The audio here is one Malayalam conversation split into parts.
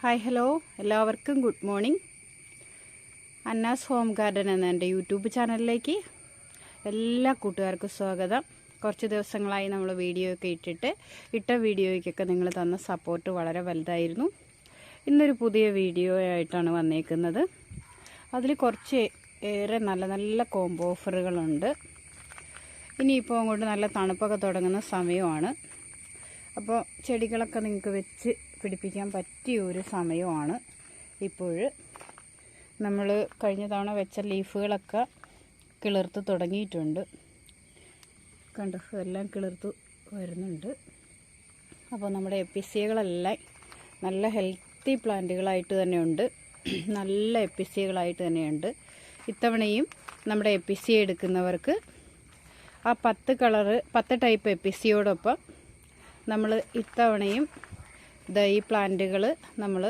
ഹായ് ഹലോ എല്ലാവർക്കും ഗുഡ് മോർണിംഗ്. അന്നാസ് ഹോം ഗാർഡൻ എന്ന എൻ്റെ യൂട്യൂബ് ചാനലിലേക്ക് എല്ലാ കൂട്ടുകാർക്കും സ്വാഗതം. കുറച്ച് ദിവസങ്ങളായി നമ്മൾ വീഡിയോ ഒക്കെ ഇട്ട വീഡിയോയ്ക്കൊക്കെ നിങ്ങൾ തന്ന സപ്പോർട്ട് വളരെ വലുതായിരുന്നു. ഇന്നൊരു പുതിയ വീഡിയോ ആയിട്ടാണ് വന്നേക്കുന്നത്. അതിൽ കുറച്ച് ഏറെ നല്ല നല്ല കോംബോ ഓഫറുകളുണ്ട്. ഇനിയിപ്പോൾ അങ്ങോട്ട് നല്ല തണുപ്പൊക്കെ തുടങ്ങുന്ന സമയമാണ്. അപ്പോൾ ചെടികളൊക്കെ നിങ്ങൾക്ക് വെച്ച് പിടിപ്പിക്കാൻ പറ്റിയ ഒരു സമയമാണ് ഇപ്പോൾ. നമ്മൾ കഴിഞ്ഞ തവണ വെച്ച ലീഫുകളൊക്കെ കിളിർത്ത് തുടങ്ങിയിട്ടുണ്ട്. കണ്ടോ, എല്ലാം കിളിർത്ത് വരുന്നുണ്ട്. അപ്പോൾ നമ്മുടെ എപ്പിസിയകളെല്ലാം നല്ല ഹെൽത്തി പ്ലാന്റുകളായിട്ട് തന്നെയുണ്ട്, നല്ല എപ്പിസിയകളായിട്ട് തന്നെയുണ്ട്. ഇത്തവണയും നമ്മുടെ എപ്പിസിയ എടുക്കുന്നവർക്ക് ആ 10 ടൈപ്പ് എപ്പിസിയോടൊപ്പം നമ്മൾ ഇത്തവണയും ഈ പ്ലാന്റുകൾ നമ്മൾ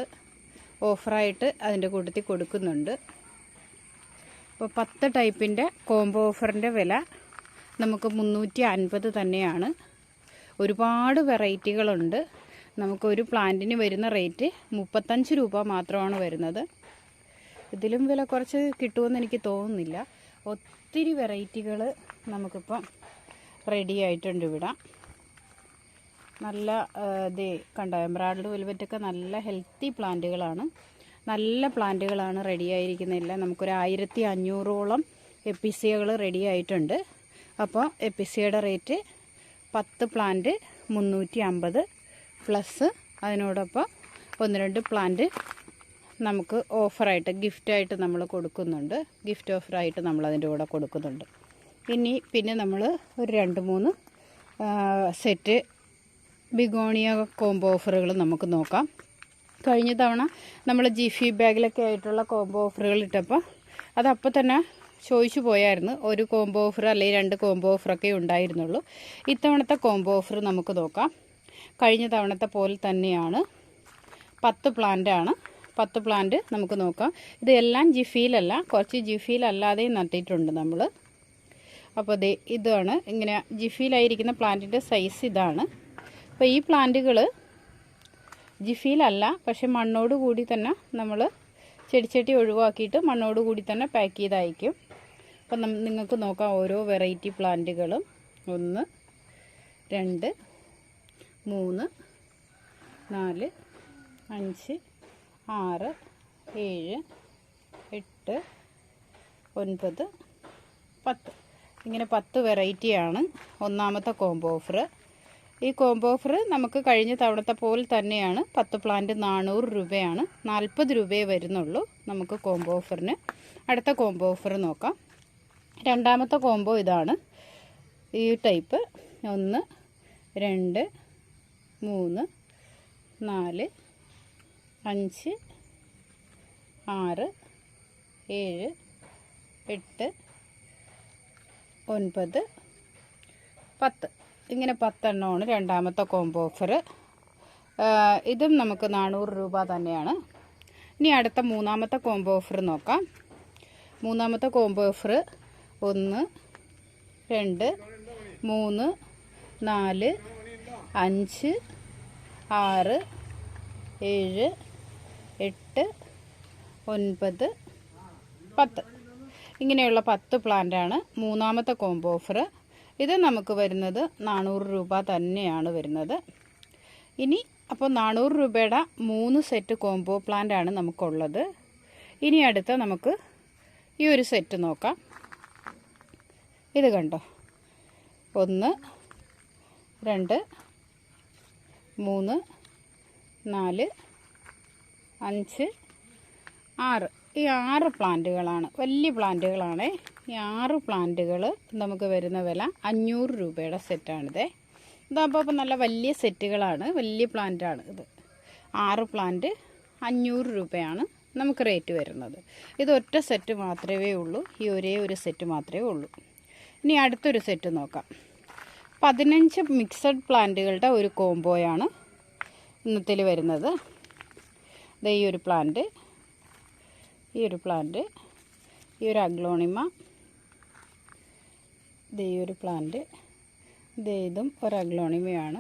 ഓഫറായിട്ട് അതിൻ്റെ കൂട്ടത്തിൽ കൊടുക്കുന്നുണ്ട്. അപ്പോൾ 10 ടൈപ്പിൻ്റെ കോംബോ ഓഫറിൻ്റെ വില നമുക്ക് 350 തന്നെയാണ്. ഒരുപാട് വെറൈറ്റികളുണ്ട്. നമുക്കൊരു പ്ലാന്റിന് വരുന്ന റേറ്റ് 35 രൂപ മാത്രമാണ് വരുന്നത്. ഇതിലും വില കുറച്ച് കിട്ടുമെന്ന് എനിക്ക് തോന്നുന്നില്ല. ഒത്തിരി വെറൈറ്റികൾ നമുക്കിപ്പം റെഡി ആയിട്ടുണ്ട് ഇവിടെ. നല്ല കണ്ടോ, എംബ്രായ്ഡറി വെൽവെറ്റൊക്കെ നല്ല ഹെൽത്തി പ്ലാന്റുകളാണ്, നല്ല പ്ലാന്റുകളാണ് റെഡി ആയിരിക്കുന്നില്ല. നമുക്കൊരു 1500ഓളം എപ്പിസിയകൾ റെഡി ആയിട്ടുണ്ട്. അപ്പോൾ എപ്പിസിയുടെ റേറ്റ് 10 പ്ലാന്റ് 350 പ്ലസ് അതിനോടൊപ്പം 1-2 പ്ലാന്റ് നമുക്ക് ഓഫറായിട്ട് ഗിഫ്റ്റായിട്ട് നമ്മൾ കൊടുക്കുന്നുണ്ട്. ഗിഫ്റ്റ് ഓഫറായിട്ട് നമ്മൾ അതിൻ്റെ കൂടെ കൊടുക്കുന്നുണ്ട്. പിന്നെ നമ്മൾ ഒരു 2-3 സെറ്റ് ബിഗോണിയ കോംബോ ഓഫറുകൾ നമുക്ക് നോക്കാം. കഴിഞ്ഞ തവണ നമ്മൾ ജിഫി ബാഗിലൊക്കെ ആയിട്ടുള്ള കോംബോ ഓഫറുകൾ ഇട്ടപ്പോൾ അതപ്പോൾ തന്നെ ചോദിച്ചു പോയായിരുന്നു. ഒരു കോംബോ ഓഫർ അല്ലെങ്കിൽ 2 കോംബോ ഓഫറൊക്കെ ഉണ്ടായിരുന്നുള്ളൂ. ഇത്തവണത്തെ കോംബോ ഓഫർ നമുക്ക് നോക്കാം. കഴിഞ്ഞ തവണത്തെ പോലെ തന്നെയാണ്. 10 പ്ലാന്റാണ്. 10 പ്ലാന്റ് നമുക്ക് നോക്കാം. ഇതെല്ലാം ജിഫിയിലല്ല, കുറച്ച് ജിഫിയിലല്ലാതെയും നട്ടിട്ടുണ്ട് നമ്മൾ. അപ്പോൾ ഇതാണ് ഇങ്ങനെ ജിഫിയിലായിരിക്കുന്ന പ്ലാന്റിൻ്റെ സൈസ് ഇതാണ്. അപ്പോൾ ഈ പ്ലാന്റുകൾ ജിഫിയിലല്ല, പക്ഷെ മണ്ണോട് കൂടി തന്നെ നമ്മൾ ചെടിച്ചട്ടി ഒഴിവാക്കിയിട്ട് മണ്ണോട് കൂടി തന്നെ പാക്ക് ചെയ്തയക്കും. അപ്പം നിങ്ങൾക്ക് നോക്കാം ഓരോ വെറൈറ്റി പ്ലാന്റുകളും. 1 2 3 4 5 6 7 8 9 10 ഇങ്ങനെ 10 വെറൈറ്റിയാണ് ഒന്നാമത്തെ കോംബോ ഓഫർ. ഈ കോംബോ ഓഫർ നമുക്ക് കഴിഞ്ഞ തവണത്തെ പോലെ തന്നെയാണ്. 10 പ്ലാന്റ് 400 രൂപയാണ്, 40 രൂപയെ വരുന്നുള്ളൂ നമുക്ക് കോംബോ ഓഫറിന്. അടുത്ത കോംബോ ഓഫർ നോക്കാം. രണ്ടാമത്തെ കോംബോ ഇതാണ്, ഈ ടൈപ്പ്. 1 2 3 4 5 6 7 8 9 10 ഇങ്ങനെ 10 എണ്ണമാണ് രണ്ടാമത്തെ കോംബോ ഓഫർ. ഇതും നമുക്ക് 400 രൂപ തന്നെയാണ്. ഇനി അടുത്ത മൂന്നാമത്തെ കോംബോ ഓഫർ നോക്കാം. മൂന്നാമത്തെ കോംബോ ഓഫർ 1 2 3 4 5 6 7 8 9 10 ഇങ്ങനെയുള്ള 10 പ്ലാന്റാണ് മൂന്നാമത്തെ കോംബോ ഓഫർ. ഇത് നമുക്ക് വരുന്നത് 400 രൂപ തന്നെയാണ് വരുന്നത്. ഇനി അപ്പോൾ 400 രൂപയുടെ 3 സെറ്റ് കോംബോ പ്ലാന്റാണ് നമുക്കുള്ളത്. ഇനി അടുത്ത നമുക്ക് ഈ ഒരു സെറ്റ് നോക്കാം. ഇത് കണ്ടോ, 1 2 3 4 5 6 ഈ 6 പ്ലാന്റുകളാണ്, വലിയ പ്ലാന്റുകളാണ്. ഈ 6 പ്ലാന്റുകൾ നമുക്ക് വരുന്ന വില 500 രൂപയുടെ സെറ്റാണിത്. ഇതാകുമ്പോൾ നല്ല വലിയ സെറ്റുകളാണ്, വലിയ പ്ലാന്റാണ് ഇത്. 6 പ്ലാന്റ് 500 രൂപയാണ് നമുക്ക് റേറ്റ് വരുന്നത്. ഇത് ഒറ്റ സെറ്റ് മാത്രമേ ഉള്ളൂ, ഈ ഒരേ ഒരു സെറ്റ് മാത്രമേ ഉള്ളൂ. ഇനി അടുത്തൊരു സെറ്റ് നോക്കാം. 15 മിക്സഡ് പ്ലാന്റുകളുടെ ഒരു കോംബോയാണ് ഇന്നത്തിൽ വരുന്നത്. ഈ ഒരു പ്ലാന്റ്, ഈ ഒരു പ്ലാന്റ്, ഈ ഒരു അഗ്ലോണിമ, ഈ ഒരു പ്ലാന്റ്, ഇതും ഒരു അഗ്ലോണിമയാണ്.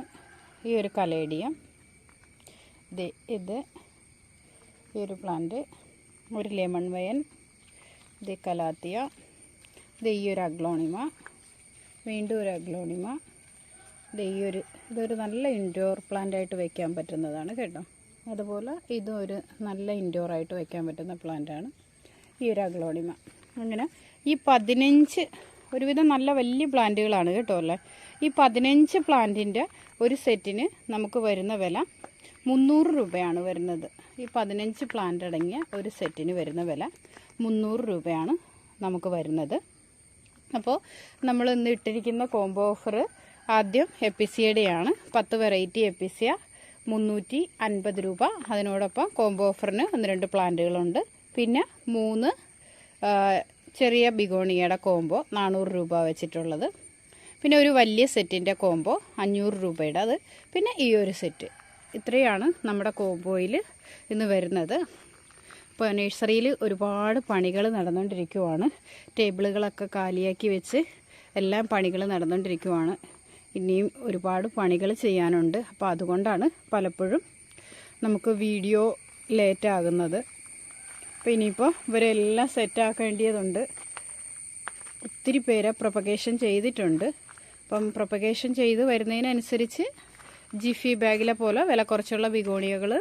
ഈ ഒരു കലേഡിയം, ഇത് ഈ ഒരു പ്ലാന്റ്, ഒരു ലെമൺ വയൻ, ഇത് കലാത്തിയ, ഇത് ഈ ഒരു അഗ്ലോണിമ, വീണ്ടും ഒരു അഗ്ലോണിമ, ഇത് ഇതൊരു നല്ല ഇൻഡോർ പ്ലാന്റായിട്ട് വയ്ക്കാൻ പറ്റുന്നതാണ് കേട്ടോ. അതുപോലെ ഇതും ഒരു നല്ല ഇൻഡോറായിട്ട് വയ്ക്കാൻ പറ്റുന്ന പ്ലാന്റാണ് ഈ ഒരു അഗ്ലോണിമ. അങ്ങനെ ഈ 15 ഒരുവിധം നല്ല വലിയ പ്ലാന്റുകളാണ് കേട്ടോ അല്ലേ. ഈ 15 പ്ലാന്റിൻ്റെ ഒരു സെറ്റിന് നമുക്ക് വരുന്ന വില 300 രൂപയാണ് വരുന്നത്. ഈ 15 പ്ലാന്റ് അടങ്ങിയ ഒരു സെറ്റിന് വരുന്ന വില 300 രൂപയാണ് നമുക്ക് വരുന്നത്. അപ്പോൾ നമ്മൾ ഇന്ന് ഇട്ടിരിക്കുന്ന കോംബോ ഓഫർ ആദ്യം എപ്പിസിയയുടെയാണ്. 10 വെറൈറ്റി എപ്പിസിയ 350 രൂപ. അതിനോടൊപ്പം കോംബോ ഓഫറിന് 1-2 പ്ലാന്റുകളുണ്ട്. പിന്നെ 3 ചെറിയ ബിഗോണിയയുടെ കോംബോ 400 രൂപ വെച്ചിട്ടുള്ളത്. പിന്നെ ഒരു വലിയ സെറ്റിൻ്റെ കോംബോ 500 രൂപയുടെ അത്. പിന്നെ ഈ ഒരു സെറ്റ്. ഇത്രയാണ് നമ്മുടെ കോംബോയിൽ ഇന്ന് വരുന്നത്. ഇപ്പോൾ നഴ്സറിയിൽ ഒരുപാട് പണികൾ നടന്നുകൊണ്ടിരിക്കുവാണ്. ടേബിളുകളൊക്കെ കാലിയാക്കി വെച്ച് എല്ലാം പണികൾ നടന്നുകൊണ്ടിരിക്കുവാണ്. ഇനിയും ഒരുപാട് പണികൾ ചെയ്യാനുണ്ട്. അപ്പോൾ അതുകൊണ്ടാണ് പലപ്പോഴും നമുക്ക് വീഡിയോ ലേറ്റാകുന്നത്. അപ്പോൾ ഇനിയിപ്പോൾ ഇവരെല്ലാം സെറ്റാക്കേണ്ടതുണ്ട്. ഒത്തിരി പേരെ പ്രൊപ്പഗേഷൻ ചെയ്തിട്ടുണ്ട്. അപ്പം പ്രൊപ്പഗേഷൻ ചെയ്ത് വരുന്നതിനനുസരിച്ച് ജിഫി ബാഗിലെ പോലെ വില കുറച്ചുള്ള ബിഗോണിയകൾ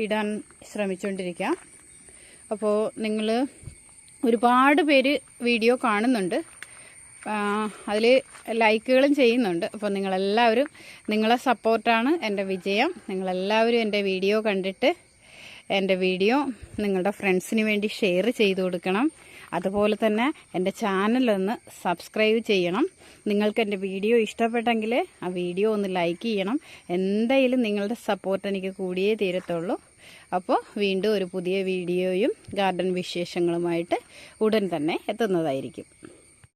ഇടാൻ ശ്രമിച്ചുകൊണ്ടിരിക്കാം. അപ്പോൾ നിങ്ങൾ ഒരുപാട് പേര് വീഡിയോ കാണുന്നുണ്ട്, അതിൽ ലൈക്കുകളും ചെയ്യുന്നുണ്ട്. അപ്പോൾ നിങ്ങളെല്ലാവരും, നിങ്ങളെ സപ്പോർട്ടാണ് എൻ്റെ വിജയം. നിങ്ങളെല്ലാവരും എൻ്റെ വീഡിയോ കണ്ടിട്ട് എൻ്റെ വീഡിയോ നിങ്ങളുടെ ഫ്രണ്ട്സിന് വേണ്ടി ഷെയർ ചെയ്ത് കൊടുക്കണം. അതുപോലെ തന്നെ എൻ്റെ ചാനലൊന്ന് സബ്സ്ക്രൈബ് ചെയ്യണം. നിങ്ങൾക്ക് എൻ്റെ വീഡിയോ ഇഷ്ടപ്പെട്ടെങ്കിൽ ആ വീഡിയോ ഒന്ന് ലൈക്ക് ചെയ്യണം. എന്തായാലും നിങ്ങളുടെ സപ്പോർട്ട് എനിക്ക് കൂടിയേ തീരത്തുള്ളൂ. അപ്പോൾ വീണ്ടും ഒരു പുതിയ വീഡിയോയും ഗാർഡൻ വിശേഷങ്ങളുമായിട്ട് ഉടൻ തന്നെ എത്തുന്നതായിരിക്കും.